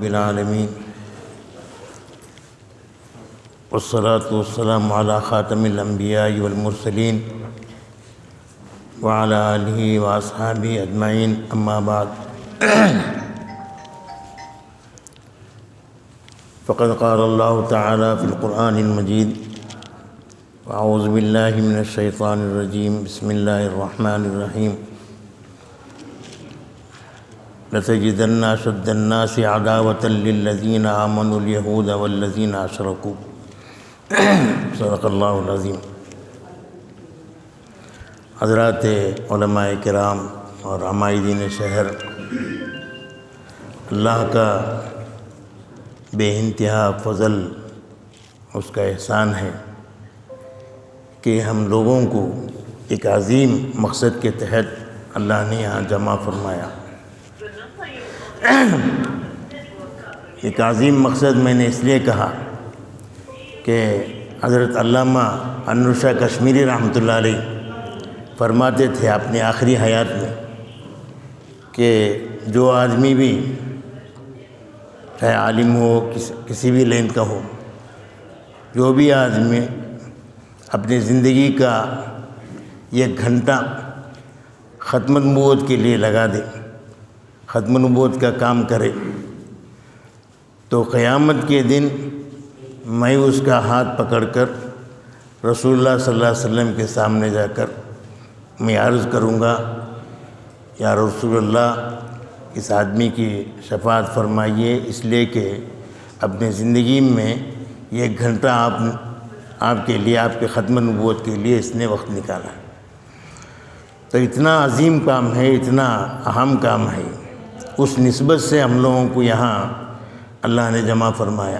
العالمين والصلاة والسلام على خاتم الأنبياء والمرسلين وعلى آله وأصحابه أجمعين أما بعد فقد قال الله تعالى في القرآن المجيد وأعوذ بالله من الشيطان الرجيم بسم الله الرحمن الرحيم لتجدن أشد الناس عداوة للذين آمنوا اليهود والذين أشركوا صدق اللہ العظیم۔ حضرات علماء کرام اور عمائدین شہر، اللہ کا بے انتہا فضل، اس کا احسان ہے کہ ہم لوگوں کو ایک عظیم مقصد کے تحت اللہ نے یہاں جمع فرمایا۔ ایک عظیم مقصد میں نے اس لیے کہا کہ حضرت علامہ انور شاہ کشمیری رحمۃ اللہ علیہ فرماتے تھے اپنی آخری حیات میں کہ جو آدمی بھی چاہے عالم ہو، کسی بھی لین کا ہو، جو بھی آدمی اپنی زندگی کا 1 گھنٹہ ختم نبوت کے لیے لگا دے، ختم نبوت کا کام کرے، تو قیامت کے دن میں اس کا ہاتھ پکڑ کر رسول اللہ صلی اللہ علیہ وسلم کے سامنے جا کر میں عرض کروں گا، یا رسول اللہ اس آدمی کی شفاعت فرمائیے، اس لیے کہ اپنے زندگی میں 1 گھنٹہ آپ کے لیے، آپ کے ختم نبوت کے لیے اس نے وقت نکالا۔ تو اتنا عظیم کام ہے، اتنا اہم کام ہے، اس نسبت سے ہم لوگوں کو یہاں اللہ نے جمع فرمایا۔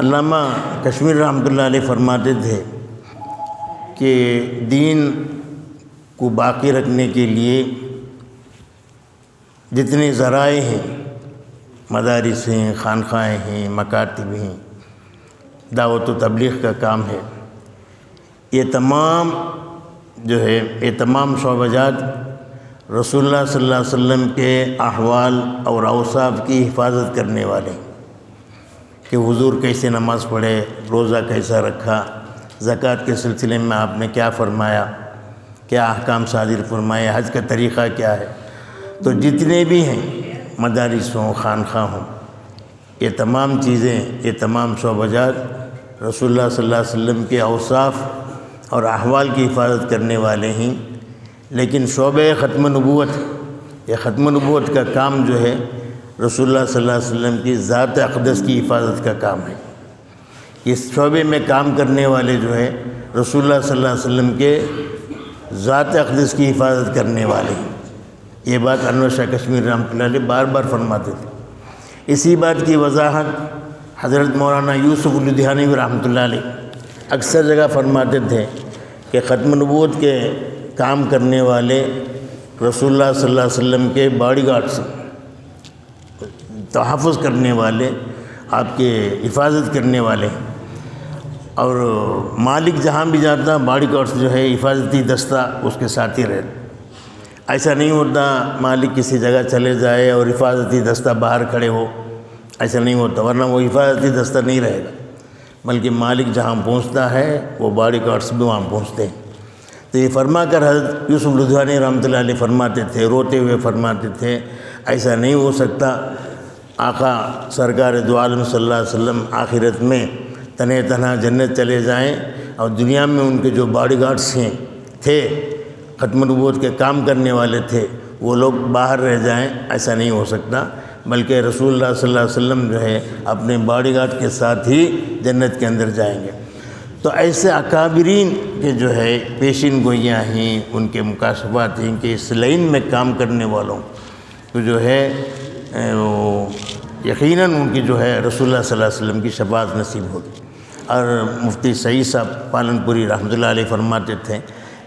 علامہ کشمیری رحمۃ اللہ علیہ فرماتے تھے کہ دین کو باقی رکھنے کے لیے جتنے ذرائع ہیں، مدارس ہیں، خانقاہیں ہیں، مکاتب ہیں، دعوت و تبلیغ کا کام ہے، یہ تمام یہ تمام شعبہ جات رسول اللہ صلی اللہ علیہ وسلم کے احوال اور اوصاف کی حفاظت کرنے والے، کہ حضور کیسے نماز پڑھے، روزہ کیسا رکھا، زکوٰۃ کے سلسلے میں آپ نے کیا فرمایا، کیا احکام صادر فرمائے، حج کا طریقہ کیا ہے، تو جتنے بھی ہیں مدارس ہوں، خانقاہ ہوں، یہ تمام چیزیں، یہ تمام شعبہ جات رسول اللہ صلی اللہ علیہ وسلم کے اوصاف اور احوال کی حفاظت کرنے والے ہیں۔ لیکن شعبہ ختم نبوت، یہ ختم نبوت کا کام جو ہے رسول اللہ صلی اللہ علیہ وسلم کی ذات اقدس کی حفاظت کا کام ہے۔ اس شعبے میں کام کرنے والے جو ہے رسول اللہ صلی اللہ علیہ وسلم کے ذات اقدس کی حفاظت کرنے والے ہیں۔ یہ بات انور شاہ کشمیری رحمۃ اللہ علیہ بار بار فرماتے تھے۔ اسی بات کی وضاحت حضرت مولانا یوسف لدھیانوی رحمۃ اللہ علیہ اکثر جگہ فرماتے تھے کہ ختم نبوت کے کام کرنے والے رسول اللہ صلی اللہ علیہ وسلم کے باڈی گارڈز، تحفظ کرنے والے، آپ کے حفاظت کرنے والے، اور مالک جہاں بھی جاتا باڈی گارڈز جو ہے حفاظتی دستہ اس کے ساتھ ہی رہتا۔ ایسا نہیں ہوتا مالک کسی جگہ چلے جائے اور حفاظتی دستہ باہر کھڑے ہو، ایسا نہیں ہوتا، ورنہ وہ حفاظتی دستہ نہیں رہے گا، بلکہ مالک جہاں پہنچتا ہے وہ باڈی گارڈز بھی وہاں پہنچتے ہیں۔ تو یہ فرما کر حضرت یوسف لدھیانوی رحمۃ اللہ علیہ فرماتے تھے، روتے ہوئے فرماتے تھے، ایسا نہیں ہو سکتا، آقا سرکار دو عالم صلی اللہ علیہ وسلم آخرت میں تنہا تنہا جنت چلے جائیں اور دنیا میں ان کے جو باڈی گارڈز تھے، ختم نبوت کے کام کرنے والے تھے، وہ لوگ باہر رہ جائیں، ایسا نہیں ہو سکتا، بلکہ رسول اللہ صلی اللہ علیہ وسلم جو ہے اپنے باڈی گارڈ کے ساتھ ہی جنت کے اندر جائیں گے۔ تو ایسے اکابرین کے جو ہے پیشین گوئیاں ہیں، ان کے مکاشفات ہیں کہ اس لائن میں کام کرنے والوں تو جو ہے یقیناً ان کی جو ہے رسول اللہ صلی اللہ علیہ وسلم کی شفاعت نصیب ہوگی۔ اور مفتی سعید صاحب پالن پوری رحمۃ اللہ علیہ فرماتے تھے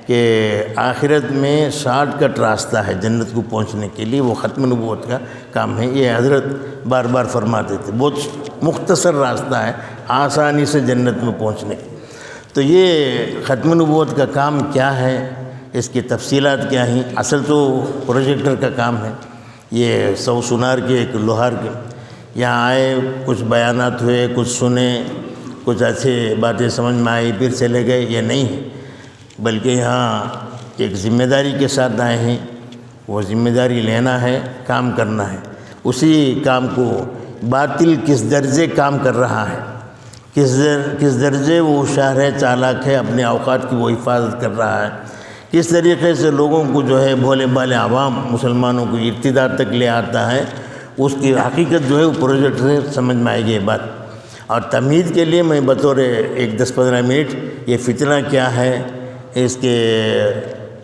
کہ آخرت میں شارٹ کٹ راستہ ہے جنت کو پہنچنے کے لیے، وہ ختم نبوت کا کام ہے۔ یہ حضرت بار بار فرماتے تھے، بہت مختصر راستہ ہے آسانی سے جنت میں پہنچنے۔ تو یہ ختم نبوت کا کام کیا ہے، اس کی تفصیلات کیا ہیں؟ اصل تو پروجیکٹر کا کام ہے، یہ سو سنار کے ایک لوہار کے، یہاں آئے، کچھ بیانات ہوئے، کچھ سنے، کچھ اچھے باتیں سمجھ میں آئی، پھر چلے گئے، یہ نہیں ہے، بلکہ یہاں ایک ذمہ داری کے ساتھ آئے ہیں۔ وہ ذمہ داری لینا ہے، کام کرنا ہے۔ اسی کام کو باطل کس درجے کام کر رہا ہے، کس درجے وہ ہوشیار ہے، چالاک ہے، اپنے اوقات کی وہ حفاظت کر رہا ہے، کس طریقے سے لوگوں کو جو ہے بھولے بھالے عوام مسلمانوں کو ارتداد تک لے آتا ہے، اس کی حقیقت جو ہے وہ پروجیکٹ سے سمجھ میں آئے گی یہ بات۔ اور تمہید کے لیے میں بطور ایک 10-15 منٹ یہ فتنہ کیا ہے، اس کے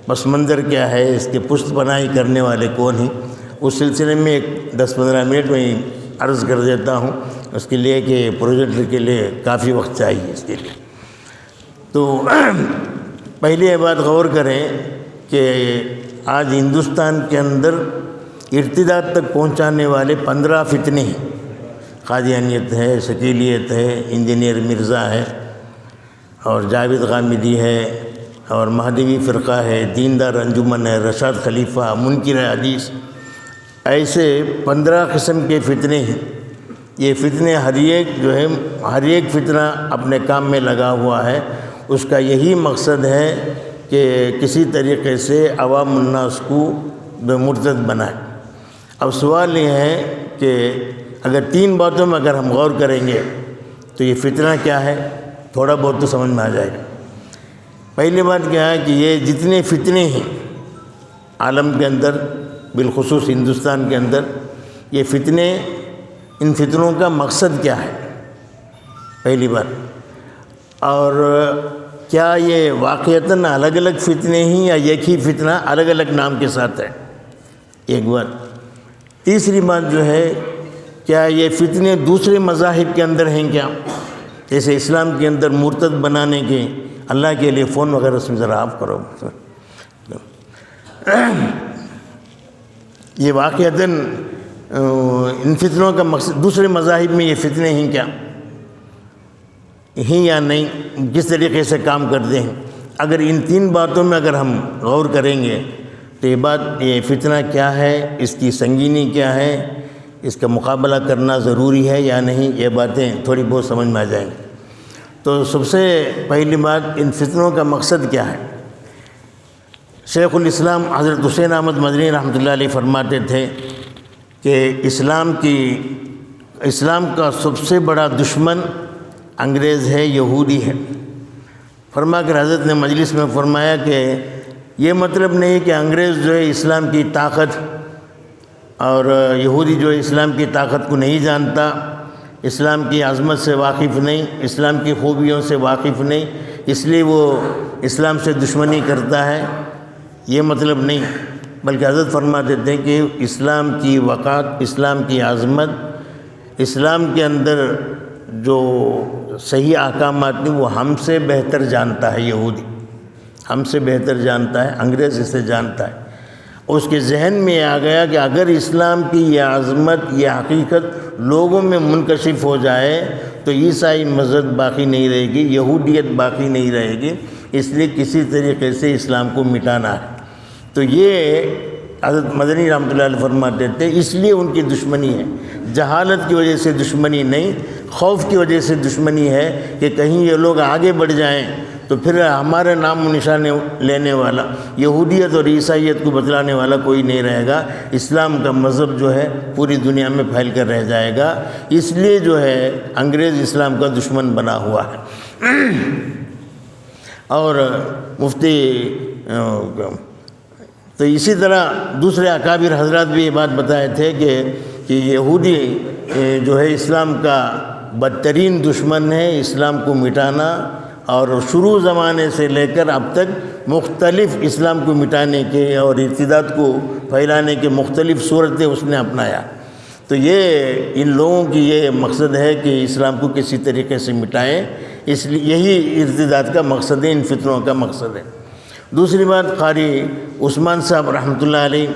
پس منظر کیا ہے، اس کے پشت پناہی کرنے والے کون ہیں، اس سلسلے میں ایک 10-15 منٹ میں عرض کر دیتا ہوں، اس کے لیے کہ پروجیکٹ کے لیے کافی وقت چاہیے اس کے لیے۔ تو پہلے یہ بات غور کریں کہ آج ہندوستان کے اندر ارتداد تک پہنچانے والے 15 فتنے ہیں۔ قادیانیت ہے، شکیلیت ہے، انجینئر مرزا ہے، اور جاوید غامدی ہے، اور مہدوی فرقہ ہے، دیندار انجمن ہے، رشاد خلیفہ، منکر حدیث، ایسے 15 قسم کے فتنے ہیں۔ یہ فتنے ہر ایک فتنہ اپنے کام میں لگا ہوا ہے، اس کا یہی مقصد ہے کہ کسی طریقے سے عوام الناس کو مرتد بنائے۔ اب سوال یہ ہے کہ اگر 3 باتوں میں اگر ہم غور کریں گے تو یہ فتنہ کیا ہے، تھوڑا بہت تو سمجھ میں آ جائے گا۔ پہلی بات کیا ہے کہ یہ جتنے فتنے ہیں عالم کے اندر، بالخصوص ہندوستان کے اندر، یہ فتنے، ان فتنوں کا مقصد کیا ہے، پہلی بات، اور کیا یہ واقعتاً الگ الگ فتنے ہیں یا ایک ہی فتنہ الگ الگ نام کے ساتھ ہے، ایک بات۔ تیسری بات جو ہے، کیا یہ فتنے دوسرے مذاہب کے اندر ہیں کیا، جیسے اسلام کے اندر مرتد بنانے کے، اللہ کے لیے فون وغیرہ اس میں ذرا آف کرو، یہ واقعتاً ان فتنوں کا مقصد دوسرے مذاہب میں یہ فتنے ہیں کیا، ہیں یا نہیں، کس طریقے سے کام کرتے ہیں۔ اگر ان 3 باتوں میں اگر ہم غور کریں گے تو یہ فتنہ کیا ہے، اس کی سنگینی کیا ہے، اس کا مقابلہ کرنا ضروری ہے یا نہیں، یہ باتیں تھوڑی بہت سمجھ میں آ جائیں گی۔ تو سب سے پہلی بات، ان فتنوں کا مقصد کیا ہے۔ شیخ الاسلام حضرت حسین احمد مدنی رحمۃ اللہ علیہ فرماتے تھے کہ اسلام کا سب سے بڑا دشمن انگریز ہے، یہودی ہے۔ فرما کر حضرت نے مجلس میں فرمایا کہ یہ مطلب نہیں کہ انگریز جو ہے اسلام کی طاقت، اور یہودی جو ہے اسلام کی طاقت کو نہیں جانتا، اسلام کی عظمت سے واقف نہیں، اسلام کی خوبیوں سے واقف نہیں، اس لیے وہ اسلام سے دشمنی کرتا ہے، یہ مطلب نہیں، بلکہ حضرت فرماتے تھے کہ اسلام کی وقار، اسلام کی عظمت، اسلام کے اندر جو صحیح احکامات ہیں وہ ہم سے بہتر جانتا ہے، یہودی ہم سے بہتر جانتا ہے، انگریز اسے جانتا ہے۔ اس کے ذہن میں آ گیا کہ اگر اسلام کی یہ عظمت، یہ حقیقت لوگوں میں منکشف ہو جائے تو عیسائی مذہب باقی نہیں رہے گی، یہودیت باقی نہیں رہے گی، اس لیے کسی طریقے سے اسلام کو مٹانا ہے۔ تو یہ حضرت مدنی رحمۃ اللہ علیہ فرماتے تھے، اس لیے ان کی دشمنی ہے، جہالت کی وجہ سے دشمنی نہیں، خوف کی وجہ سے دشمنی ہے کہ کہیں یہ لوگ آگے بڑھ جائیں تو پھر ہمارے نام و نشان لینے والا، یہودیت اور عیسائیت کو بتلانے والا کوئی نہیں رہے گا، اسلام کا مذہب جو ہے پوری دنیا میں پھیل کر رہ جائے گا، اس لیے جو ہے انگریز اسلام کا دشمن بنا ہوا ہے۔ اور مفتی تو اسی طرح دوسرے اکابر حضرات بھی یہ بات بتائے تھے کہ یہودی جو ہے اسلام کا بدترین دشمن ہے، اسلام کو مٹانا، اور شروع زمانے سے لے کر اب تک مختلف اسلام کو مٹانے کے اور ارتداد کو پھیلانے کے مختلف صورتیں اس نے اپنایا۔ تو یہ ان لوگوں کی یہ مقصد ہے کہ اسلام کو کسی طریقے سے مٹائیں، اس لیے یہی ارتداد کا مقصد ہے، ان فتنوں کا مقصد ہے۔ دوسری بات، قاری عثمان صاحب رحمۃ اللہ علیہ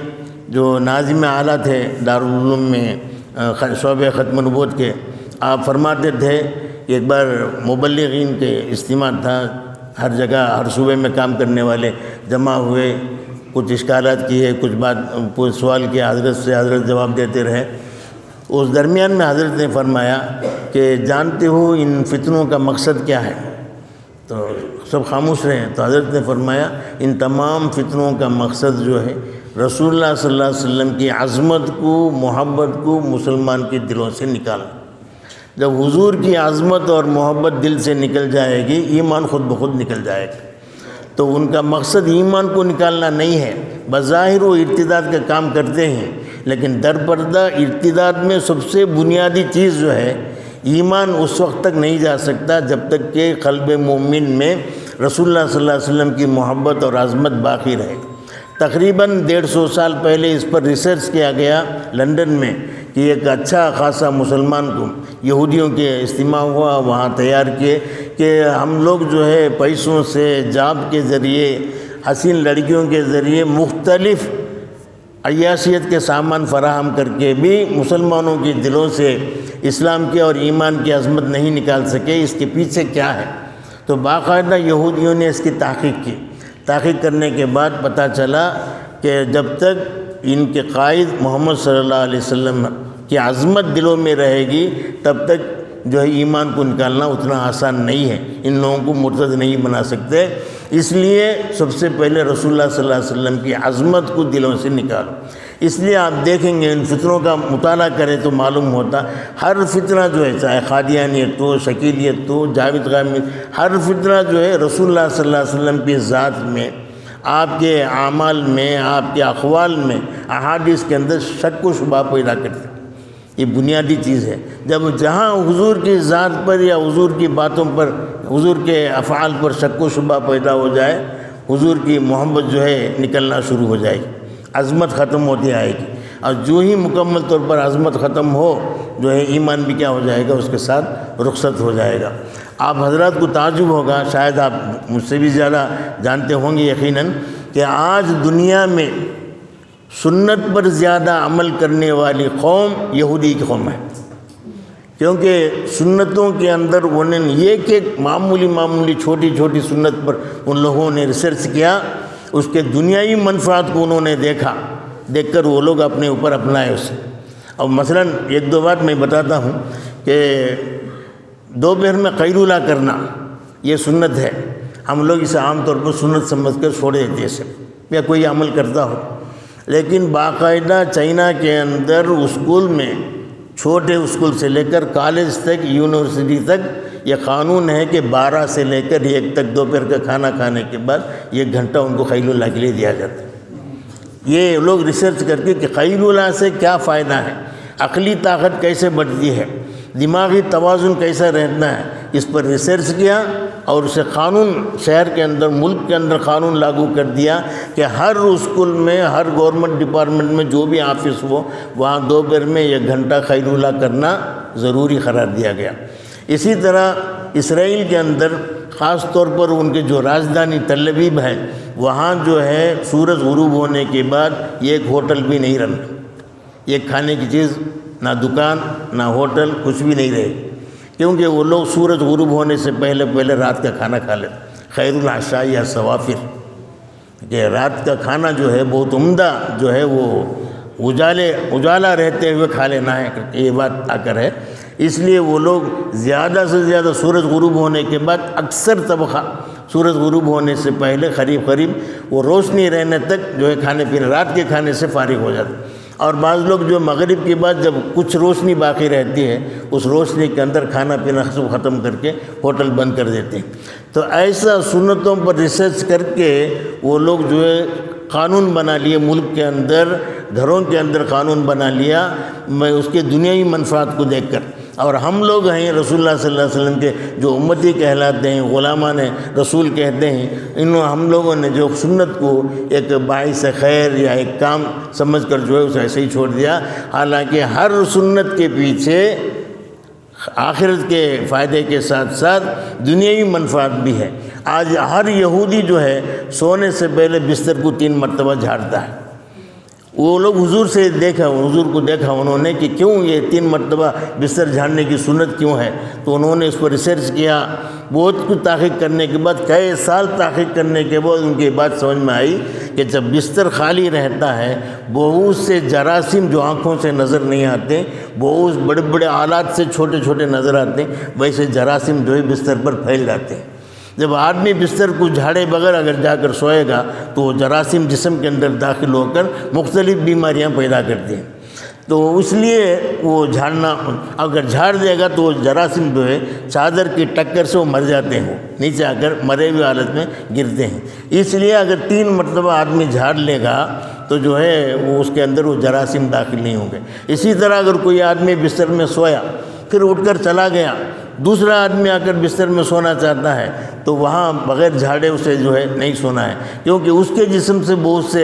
جو ناظم اعلیٰ تھے دارالعلوم میں شعبہ ختم نبوت کے، آپ فرماتے تھے، ایک بار مبلغین کے اجتماع تھا، ہر جگہ ہر صوبے میں کام کرنے والے جمع ہوئے، کچھ اشکالات کیے، کچھ سوال کیا حضرت سے، حضرت جواب دیتے رہے۔ اس درمیان میں حضرت نے فرمایا کہ جانتے ہو ان فتنوں کا مقصد کیا ہے؟ تو سب خاموش رہے۔ تو حضرت نے فرمایا ان تمام فتنوں کا مقصد جو ہے رسول اللہ صلی اللہ علیہ وسلم کی عظمت کو، محبت کو مسلمان کے دلوں سے نکالنا۔ جب حضور کی عظمت اور محبت دل سے نکل جائے گی، ایمان خود بخود نکل جائے گا۔ تو ان کا مقصد ایمان کو نکالنا نہیں ہے۔ بظاہر وہ ارتداد کا کام کرتے ہیں، لیکن در پردہ ارتداد میں سب سے بنیادی چیز جو ہے ایمان اس وقت تک نہیں جا سکتا جب تک کہ قلب مومن میں رسول اللہ صلی اللہ علیہ وسلم کی محبت اور عظمت باقی رہے۔ تقریباً 150 سال پہلے اس پر ریسرچ کیا گیا لندن میں کہ ایک اچھا خاصا مسلمان کو یہودیوں کے اجتماع ہوا، وہاں تیار کیے کہ ہم لوگ جو ہے پیسوں سے، جاب کے ذریعے، حسین لڑکیوں کے ذریعے مختلف عیاشیت کے سامان فراہم کر کے بھی مسلمانوں کے دلوں سے اسلام کی اور ایمان کی عظمت نہیں نکال سکے، اس کے پیچھے کیا ہے؟ تو باقاعدہ یہودیوں نے اس کی تحقیق کی۔ تحقیق کرنے کے بعد پتہ چلا کہ جب تک ان کے قائد محمد صلی اللہ علیہ وسلم کی عظمت دلوں میں رہے گی تب تک جو ہے ایمان کو نکالنا اتنا آسان نہیں ہے، ان لوگوں کو مرتد نہیں بنا سکتے۔ اس لیے سب سے پہلے رسول اللہ صلی اللہ علیہ وسلم کی عظمت کو دلوں سے نکالو۔ اس لیے آپ دیکھیں گے ان فتنوں کا مطالعہ کریں تو معلوم ہوتا ہر فتنہ جو ہے، چاہے قادیانیت ہو، شکیلیت ہو، جاوید غامی، ہر فتنہ جو ہے رسول اللہ صلی اللہ علیہ وسلم کی ذات میں، آپ کے اعمال میں، آپ کے اقوال میں، احادیث کے اندر شک و شبہ پیدا کرتے۔ یہ بنیادی چیز ہے۔ جب جہاں حضور کی ذات پر یا حضور کی باتوں پر، حضور کے افعال پر شک و شبہ پیدا ہو جائے، حضور کی محبت جو ہے نکلنا شروع ہو جائے گی، عظمت ختم ہوتی آئے گی۔ اور جو ہی مکمل طور پر عظمت ختم ہو جو ہے ایمان بھی کیا ہو جائے گا، اس کے ساتھ رخصت ہو جائے گا۔ آپ حضرات کو تعجب ہوگا، شاید آپ مجھ سے بھی زیادہ جانتے ہوں گے یقیناً، کہ آج دنیا میں سنت پر زیادہ عمل کرنے والی قوم یہودی کی قوم ہے، کیونکہ سنتوں کے اندر انہوں نے ایک معمولی چھوٹی چھوٹی سنت پر ان لوگوں نے ریسرچ کیا، اس کے دنیاوی منفعات کو انہوں نے دیکھ کر وہ لوگ اپنے اوپر اپنائے اسے۔ اب مثلا ایک دو بات میں بتاتا ہوں کہ دوپہر میں قیلولہ کرنا یہ سنت ہے، ہم لوگ اسے عام طور پر سنت سمجھ کر چھوڑ دیتے اسے، یا کوئی عمل کرتا ہو، لیکن باقاعدہ چائنا کے اندر اسکول میں، چھوٹے اسکول سے لے کر کالج تک، یونیورسٹی تک یہ قانون ہے کہ 12 سے لے کر 1 تک دوپہر کا کھانا کھانے کے بعد 1 گھنٹہ ان کو قیلولہ کے لیے دیا جاتا ہے۔ یہ لوگ ریسرچ کر کے کہ قیلولہ سے کیا فائدہ ہے، عقلی طاقت کیسے بڑھتی ہے، دماغی توازن کیسا رہنا ہے، اس پر ریسرچ کیا اور اسے قانون شہر کے اندر، ملک کے اندر قانون لاگو کر دیا کہ ہر اسکول میں، ہر گورنمنٹ ڈپارٹمنٹ میں جو بھی آفس ہو وہاں دوپہر میں 1 گھنٹہ قیلولہ کرنا ضروری قرار دیا گیا۔ اسی طرح اسرائیل کے اندر خاص طور پر ان کے جو راجدھانی تل ابیب ہے، وہاں جو ہے سورج غروب ہونے کے بعد ایک ہوٹل بھی نہیں رہنا، ایک کھانے کی چیز، نہ دکان نہ ہوٹل، کچھ بھی نہیں رہے، کیونکہ وہ لوگ سورج غروب ہونے سے پہلے رات کا کھانا کھا لیتے۔ خیر العشاء یا سوافر، کہ رات کا کھانا جو ہے بہت عمدہ جو ہے وہ اجالا رہتے ہوئے کھا لینا ہے، یہ بات آ کر ہے۔ اس لیے وہ لوگ زیادہ سے زیادہ سورج غروب ہونے کے بعد، اکثر طبقہ سورج غروب ہونے سے پہلے قریب وہ روشنی رہنے تک جو ہے کھانے پینے، رات کے کھانے سے فارغ ہو جاتے۔ اور بعض لوگ جو مغرب کے بعد جب کچھ روشنی باقی رہتی ہے اس روشنی کے اندر کھانا پینا ختم کر کے ہوٹل بند کر دیتے ہیں۔ تو ایسا سنتوں پر ریسرچ کر کے وہ لوگ جو ہے قانون بنا لیے، ملک کے اندر، گھروں کے اندر قانون بنا لیا، میں اس کے دنیاوی منفعات کو دیکھ کر۔ اور ہم لوگ ہیں رسول اللہ صلی اللہ علیہ وسلم کے جو امتی کہلاتے ہیں، غلامان رسول کہتے ہیں، ہم لوگوں نے جو سنت کو ایک باعث خیر یا ایک کام سمجھ کر جو ہے اسے ایسے ہی چھوڑ دیا، حالانکہ ہر سنت کے پیچھے آخرت کے فائدے کے ساتھ ساتھ دنیاوی منفعات بھی ہے۔ آج ہر یہودی جو ہے سونے سے پہلے بستر کو 3 مرتبہ جھاڑتا ہے۔ وہ لوگ حضور کو دیکھا انہوں نے کہ کیوں یہ 3 مرتبہ بستر جھاڑنے کی سنت کیوں ہے، تو انہوں نے اس پر ریسرچ کیا بہت کچھ تحقیق کرنے کے بعد، کئی سال تحقیق کرنے کے بعد ان کی بات سمجھ میں آئی کہ جب بستر خالی رہتا ہے، بہت سے جراثیم جو آنکھوں سے نظر نہیں آتے، بہت بڑے بڑے آلات سے چھوٹے چھوٹے نظر آتے، ویسے جراثیم جو ہے بستر پر پھیل جاتے ہیں۔ جب آدمی بستر کو جھاڑے بغیر اگر جا کر سوئے گا تو وہ جراثیم جسم کے اندر داخل ہو کر مختلف بیماریاں پیدا کرتی ہیں۔ تو اس لیے وہ جھاڑنا، اگر جھاڑ دے گا تو وہ جراثیم جو ہے چادر کی ٹکر سے وہ مر جاتے ہیں، نیچے آ کر مرے ہوئے حالت میں گرتے ہیں۔ اس لیے اگر 3 مرتبہ آدمی جھاڑ لے گا تو جو ہے وہ اس کے اندر وہ جراثیم داخل نہیں ہوں گے۔ اسی طرح اگر کوئی آدمی بستر میں سویا، پھر اٹھ کر چلا گیا، دوسرا آدمی آ کر بستر میں سونا چاہتا ہے تو وہاں بغیر جھاڑے اسے جو ہے نہیں سونا ہے، کیونکہ اس کے جسم سے بہت سے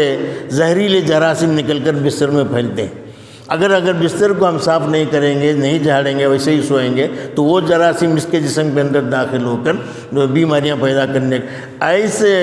زہریلے جراثیم نکل کر بستر میں پھیلتے ہیں۔ اگر بستر کو ہم صاف نہیں کریں گے، نہیں جھاڑیں گے، ویسے ہی سوئیں گے تو وہ جراثیم اس کے جسم کے اندر داخل ہو کر بیماریاں پیدا کرنے، ایسے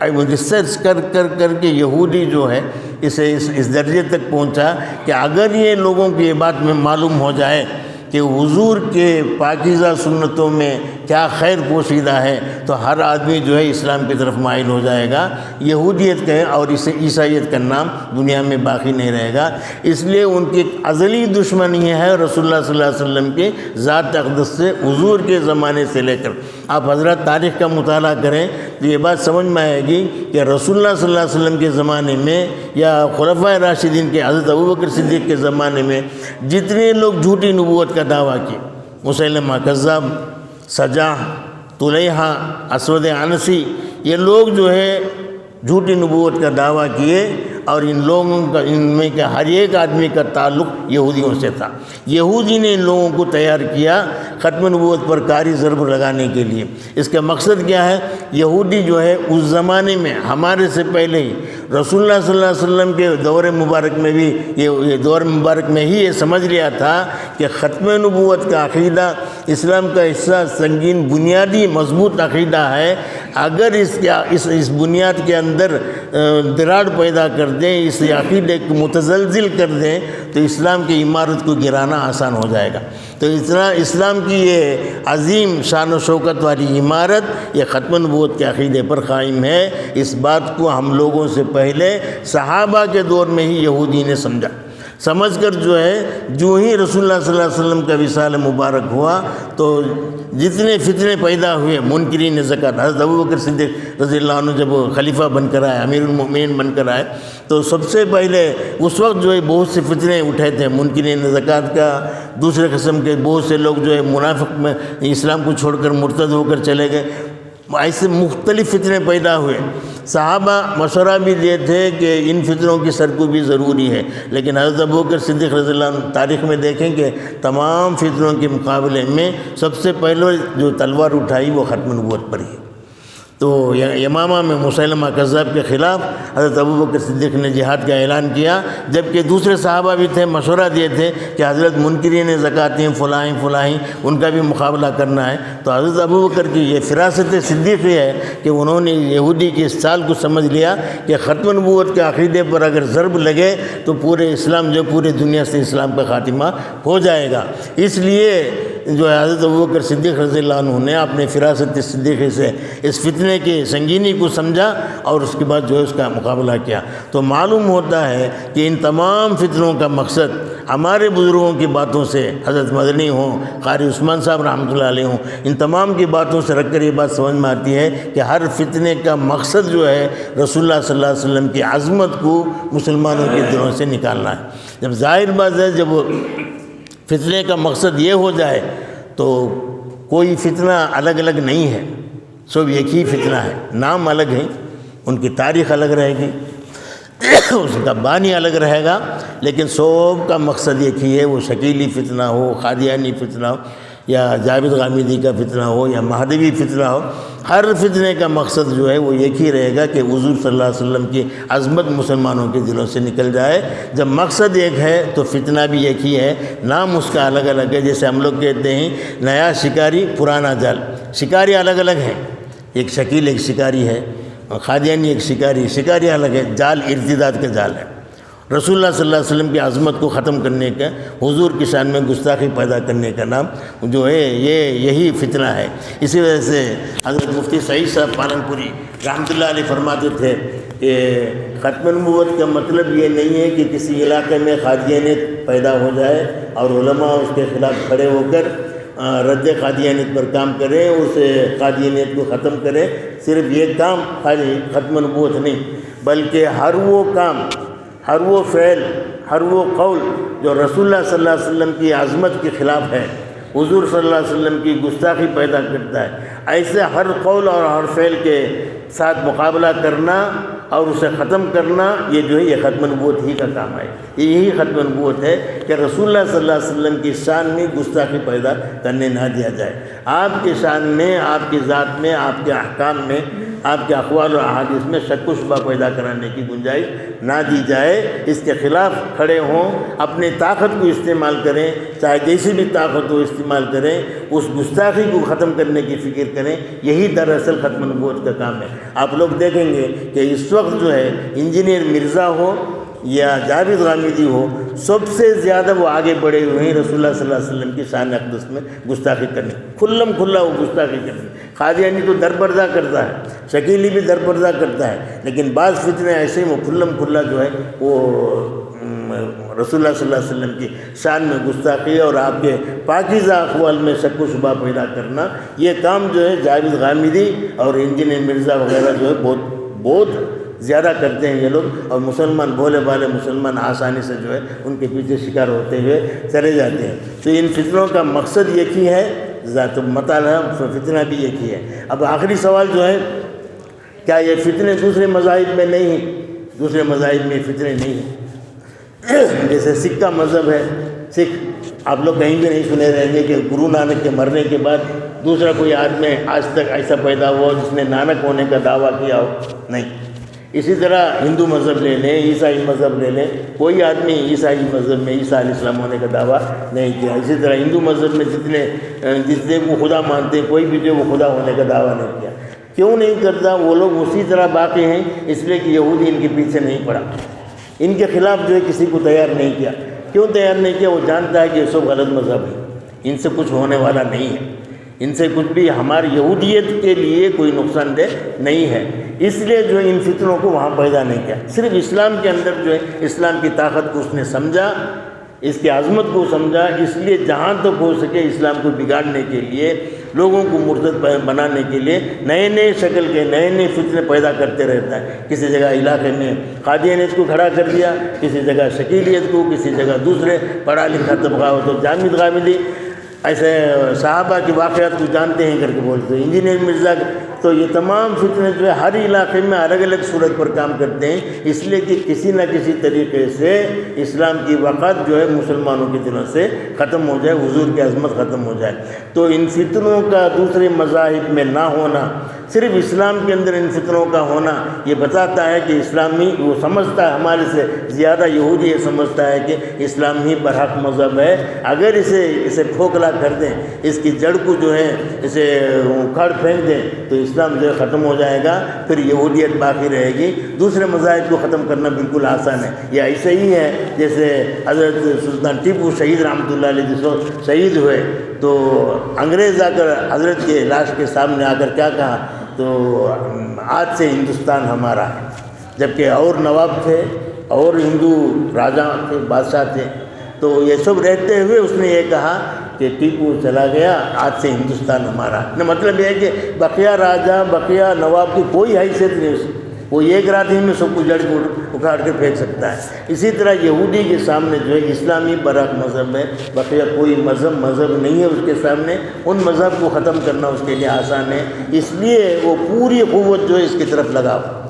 ریسرچ کر کے یہودی جو ہے اسے اس درجے تک پہنچا کہ اگر یہ لوگوں کی یہ بات میں معلوم ہو جائے کہ حضور کے پاکیزہ سنتوں میں کیا خیر پوشیدہ ہے تو ہر آدمی جو ہے اسلام کی طرف مائل ہو جائے گا، یہودیت کا اور اسے عیسائیت کا نام دنیا میں باقی نہیں رہے گا۔ اس لیے ان کی ازلی دشمنی ہے رسول اللہ صلی اللہ علیہ وسلم کی ذات اقدس سے، حضور کے زمانے سے لے کر۔ آپ حضرات تاریخ کا مطالعہ کریں تو یہ بات سمجھ میں آئے گی کہ رسول اللہ صلی اللہ علیہ وسلم کے زمانے میں یا خلفائے راشدین کے حضرت ابوبکر صدیق کے زمانے میں جتنے لوگ جھوٹی نبوت کا دعویٰ کیے، مسیلمہ کذاب، سجاح، طلیحہ، اسود عنسی، یہ لوگ جو ہے جھوٹی نبوت کا دعویٰ کیے، اور ان لوگوں کا، ان میں کے ہر ایک آدمی کا تعلق یہودیوں سے تھا۔ یہودی نے ان لوگوں کو تیار کیا ختم نبوت پر کاری ضرب لگانے کے لیے۔ اس کا مقصد کیا ہے؟ یہودی جو ہے اس زمانے میں ہمارے سے پہلے ہی رسول اللہ صلی اللہ علیہ وسلم کے دور مبارک میں بھی یہ دور مبارک میں ہی یہ سمجھ لیا تھا کہ ختم نبوت کا عقیدہ اسلام کا حصہ سنگین بنیادی مضبوط عقیدہ ہے، اگر اس بنیاد کے اندر دراڑ پیدا کر دیں، اس عقیدے کو متزلزل کر دیں تو اسلام کی عمارت کو گرانا آسان ہو جائے گا۔ تو اسلام کی یہ عظیم شان و شوکت والی عمارت یہ ختم نبوت کے عقیدے پر قائم ہے۔ اس بات کو ہم لوگوں سے پہلے صحابہ کے دور میں ہی یہودی نے سمجھ کر جو ہے جو ہی رسول اللہ صلی اللہ علیہ وسلم کا وصال مبارک ہوا تو جتنے فتنے پیدا ہوئے، منکرین زکوٰۃ، حضرت ابوبکر صدیق رضی اللہ عنہ جب خلیفہ بن کر آئے، امیر المؤمنین بن کر آئے تو سب سے پہلے اس وقت جو ہے بہت سے فتنے اٹھے تھے، منکرین زکوٰۃ کا، دوسرے قسم کے بہت سے لوگ جو ہے منافق میں اسلام کو چھوڑ کر مرتد ہو کر چلے گئے، ایسے مختلف فتنے پیدا ہوئے۔ صحابہ مشورہ بھی دیے تھے کہ ان فتنوں کی سرکوبی ضروری ہے، لیکن حضرت ابوبکر صدیق رضی اللہ عنہ تاریخ میں دیکھیں کہ تمام فتنوں کے مقابلے میں سب سے پہلے جو تلوار اٹھائی وہ ختم نبوت پر ہی۔ تو یمامہ میں مسیلمہ کذاب کے خلاف حضرت ابوبکر صدیق نے جہاد کا اعلان کیا، جبکہ دوسرے صحابہ بھی تھے، مشورہ دیے تھے کہ حضرت منکرین زکوٰۃ فلاں ان کا بھی مقابلہ کرنا ہے۔ تو حضرت ابوبکر کی یہ فراست صدیقی ہے کہ انہوں نے یہودی کی اس چال کو سمجھ لیا کہ ختم نبوت کے عقیدے پر اگر ضرب لگے تو پورے اسلام جو پورے دنیا سے اسلام کا خاتمہ ہو جائے گا۔ اس لیے جو ہے حضرت ابوبکر صدیق رضی اللہ عنہ نے اپنے فراست صدیقی سے اس فتنے کی سنگینی کو سمجھا اور اس کے بعد جو ہے اس کا مقابلہ کیا۔ تو معلوم ہوتا ہے کہ ان تمام فتنوں کا مقصد ہمارے بزرگوں کی باتوں سے، حضرت مدنی ہوں، قاری عثمان صاحب رحمۃ اللہ علیہ ہوں، ان تمام کی باتوں سے رکھ کر یہ بات سمجھ میں آتی ہے کہ ہر فتنے کا مقصد جو ہے رسول اللہ صلی اللہ علیہ وسلم کی عظمت کو مسلمانوں کے دلوں سے نکالنا ہے۔ جب ظاہر بات ہے جب فتنے کا مقصد یہ ہو جائے تو کوئی فتنہ الگ الگ نہیں ہے، سب ایک ہی فتنہ ہے، نام الگ ہیں، ان کی تاریخ الگ رہے گی، اس کا بانی الگ رہے گا، لیکن سب کا مقصد ایک ہی ہے، وہ شکیلی فتنہ ہو، قادیانی فتنہ ہو، یا جاوید غامدی کا فتنہ ہو، یا مہدوی فتنہ ہو، ہر فتنے کا مقصد جو ہے وہ ایک ہی رہے گا کہ حضور صلی اللہ علیہ وسلم کی عظمت مسلمانوں کے دلوں سے نکل جائے۔ جب مقصد ایک ہے تو فتنہ بھی ایک ہی ہے، نام اس کا الگ الگ ہے۔ جیسے ہم لوگ کہتے ہیں نیا شکاری پرانا جال، شکاری الگ الگ ہیں، ایک شکیل ایک شکاری ہے، قادیانی ایک شکاری الگ ہے، جال ارتداد کا جال ہے۔ رسول اللہ صلی اللہ علیہ وسلم کی عظمت کو ختم کرنے کا، حضور کی شان میں گستاخی پیدا کرنے کا نام جو ہے یہی فتنہ ہے۔ اسی وجہ سے حضرت مفتی سعید صاحب پالن پوری رحمۃ اللہ علیہ فرماتے تھے کہ ختم نبوت کا مطلب یہ نہیں ہے کہ کسی علاقے میں قادیانیت پیدا ہو جائے اور علماء اس کے خلاف کھڑے ہو کر رد قادیانیت پر کام کریں، اس قادیانیت کو ختم کریں۔ صرف یہ کام خالی ختم نبوت نہیں، بلکہ ہر وہ کام، ہر وہ فعل، ہر وہ قول جو رسول اللہ صلی اللہ علیہ وسلم کی عظمت کے خلاف ہے، حضور صلی اللہ علیہ وسلم کی گستاخی پیدا کرتا ہے، ایسے ہر قول اور ہر فعل کے ساتھ مقابلہ کرنا اور اسے ختم کرنا، یہ جو ہے یہ ختم نبوت ہی کا کام ہے۔ یہی ختم نبوت ہے کہ رسول اللہ صلی اللہ علیہ وسلم کی شان میں گستاخی پیدا کرنے نہ دیا جائے، آپ کی شان میں، آپ کی ذات میں، آپ کے احکام میں، آپ کے اقوال و احادیث میں شک و شبہ پیدا کرانے کی گنجائش نہ دی جائے۔ اس کے خلاف کھڑے ہوں، اپنی طاقت کو استعمال کریں، چاہے جیسی بھی طاقت ہو استعمال کریں، اس گستاخی کو ختم کرنے کی فکر کریں۔ یہی دراصل ختم نبوت کا کام ہے۔ آپ لوگ دیکھیں گے کہ اس وقت جو ہے انجینئر مرزا ہو یا جاوید غامدی ہو، سب سے زیادہ وہ آگے بڑھے ہوئے ہیں رسول اللہ صلی اللہ علیہ وسلم کی شان اقدس میں گستاخی کرنے، کھلم کھلا وہ گستاخی کرنے۔ قادیانی تو درپردہ کرتا ہے، شکیلی بھی درپردہ کرتا ہے، لیکن بعض فتنے ایسے وہ کھلم کھلا جو ہے وہ رسول اللہ صلی اللہ علیہ وسلم کی شان میں گستاخی اور آپ کے پاکیزہ اقوال میں شک و شبہ پیدا کرنا، یہ کام جو ہے جاوید غامدی اور انجینئر مرزا وغیرہ جو ہے بہت زیادہ کرتے ہیں یہ لوگ، اور مسلمان بھولے بھالے مسلمان آسانی سے جو ہے ان کے پیچھے شکار ہوتے ہوئے چلے جاتے ہیں۔ تو ان فتنوں کا مقصد ایک ہی ہے، ذات مطالعہ فتنہ بھی ایک ہی ہے۔ اب آخری سوال جو ہے، کیا یہ فتنے دوسرے مذاہب میں نہیں ہیں؟ دوسرے مذاہب میں فتنے نہیں ہیں۔ جیسے سکھ کا مذہب ہے، سکھ آپ لوگ کہیں بھی نہیں سنے رہیں گے کہ گرو نانک کے مرنے کے بعد دوسرا کوئی آدمی آج تک ایسا پیدا ہوا جس نے نانک ہونے کا دعویٰ کیا ہو، نہیں۔ اسی طرح ہندو مذہب لے لیں، عیسائی مذہب لے لیں، کوئی آدمی عیسائی مذہب میں عیسیٰ علیہ السلام ہونے کا دعویٰ نہیں کیا۔ اسی طرح ہندو مذہب میں جتنے وہ خدا مانتے ہیں، کوئی بھی جو وہ خدا ہونے کا دعویٰ نہیں کیا۔ کیوں نہیں کرتا؟ وہ لوگ اسی طرح باقی ہیں، اس لیے کہ یہودی ان کے پیچھے نہیں پڑا، ان کے خلاف جو ہے کسی کو تیار نہیں کیا۔ کیوں تیار نہیں کیا؟ وہ جانتا ہے کہ یہ سب غلط مذہب ہے، ان سے کچھ ہونے والا نہیں ہے، ان سے کچھ بھی ہماری یہودیت کے لیے کوئی نقصان دہ نہیں ہے، اس لیے جو ہے ان فتنوں کو وہاں پیدا نہیں کیا۔ صرف اسلام کے اندر جو ہے اسلام کی طاقت کو اس نے سمجھا، اس کی عظمت کو سمجھا، اس لیے جہاں تک ہو سکے اسلام کو بگاڑنے کے لیے، لوگوں کو مرتد بنانے کے لیے نئے شکل کے نئے فتنے پیدا کرتے رہتا ہے۔ کسی جگہ علاقے میں قادیانیت کو کھڑا کر دیا، کسی جگہ شکیلیت کو، کسی جگہ دوسرے پڑھا لکھا طبقہ ہو تو جاوید غامدی، ایسے صحابہ کے واقعات کو جانتے ہیں کر کے بولتے ہیں، انجینئر مرزا۔ تو یہ تمام فتنے جو ہے ہر علاقے میں الگ الگ صورت پر کام کرتے ہیں، اس لیے کہ کسی نہ کسی طریقے سے اسلام کی وقت جو ہے مسلمانوں کے دلوں سے ختم ہو جائے، حضور کی عظمت ختم ہو جائے۔ تو ان فتنوں کا دوسرے مذاہب میں نہ ہونا، صرف اسلام کے اندر ان فتنوں کا ہونا، یہ بتاتا ہے کہ اسلامی وہ سمجھتا ہے، ہمارے سے زیادہ یہودی یہ سمجھتا ہے کہ اسلام ہی برحق مذہب ہے۔ اگر اسے کھوکھلا کر دیں، اس کی جڑ کو جو ہے اسے اکھاڑ پھینک دیں تو اسلام جو ہے ختم ہو جائے گا، پھر یہودیت باقی رہے گی۔ دوسرے مذاہب کو ختم کرنا بالکل آسان ہے۔ یہ ایسے ہی ہے جیسے حضرت سلطان ٹیپو شہید رحمۃ اللہ علیہ جس وقت شہید ہوئے تو انگریز آ کر حضرت کے لاش کے سامنے آ کر کیا کہا؟ تو آج سے ہندوستان ہمارا ہے، جبکہ اور نواب تھے اور ہندو راجا تھے، بادشاہ تھے، تو یہ سب رہتے ہوئے اس نے یہ کہا کہ ٹیپو چلا گیا، آج سے ہندوستان ہمارا۔ مطلب یہ ہے کہ بقیہ راجا، بقیہ نواب کی کوئی حیثیت نہیں اس، وہ ایک رات ہی میں سب کو جڑ کو اکھاڑ کے پھینک سکتا ہے۔ اسی طرح یہودی کے سامنے جو ہے اسلامی برحق مذہب ہے، بقیہ کوئی مذہب نہیں ہے اس کے سامنے، ان مذہب کو ختم کرنا اس کے لیے آسان ہے، اس لیے وہ پوری قوت جو ہے اس کی طرف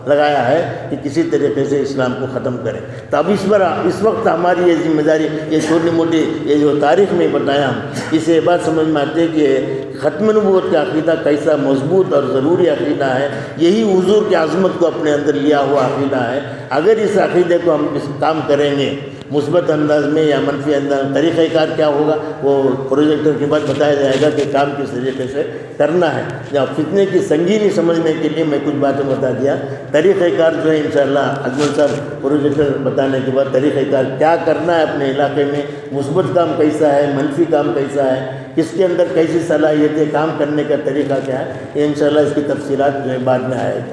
لگایا ہے کہ کسی طریقے سے اسلام کو ختم کریں۔ تو اب اس وقت ہماری یہ ذمہ داری، یہ چھوٹی موٹی یہ جو تاریخ میں بتایا ہم، اسے یہ بات سمجھ میں آتی ہے کہ ختم نبوت کا عقیدہ کیسا مضبوط اور ضروری عقیدہ ہے، یہی حضور کی عظمت کو اپنے اندر لیا ہوا عقیدہ ہے۔ اگر اس عقیدے کو ہم اس کام کریں گے مثبت انداز میں یا منفی انداز میں طریقہ کار کیا ہوگا وہ پروجیکٹر کے بعد بتایا جائے گا کہ کام کس طریقے سے کرنا ہے. جب فتنے کی سنگینی سمجھنے کے لیے میں کچھ باتیں بتا دیا. طریقہ کار جو ہے انشاءاللہ اجمل صاحب پروجیکٹر بتانے کے بعد طریقہ کار کیا کرنا ہے اپنے علاقے میں، مثبت کام کیسا ہے، منفی کام کیسا ہے، کس کے اندر کیسی صلاحیت ہے، کام کرنے کا طریقہ کیا ہے، یہ انشاءاللہ اس کی تفصیلات جو ہے بعد میں آئے گی.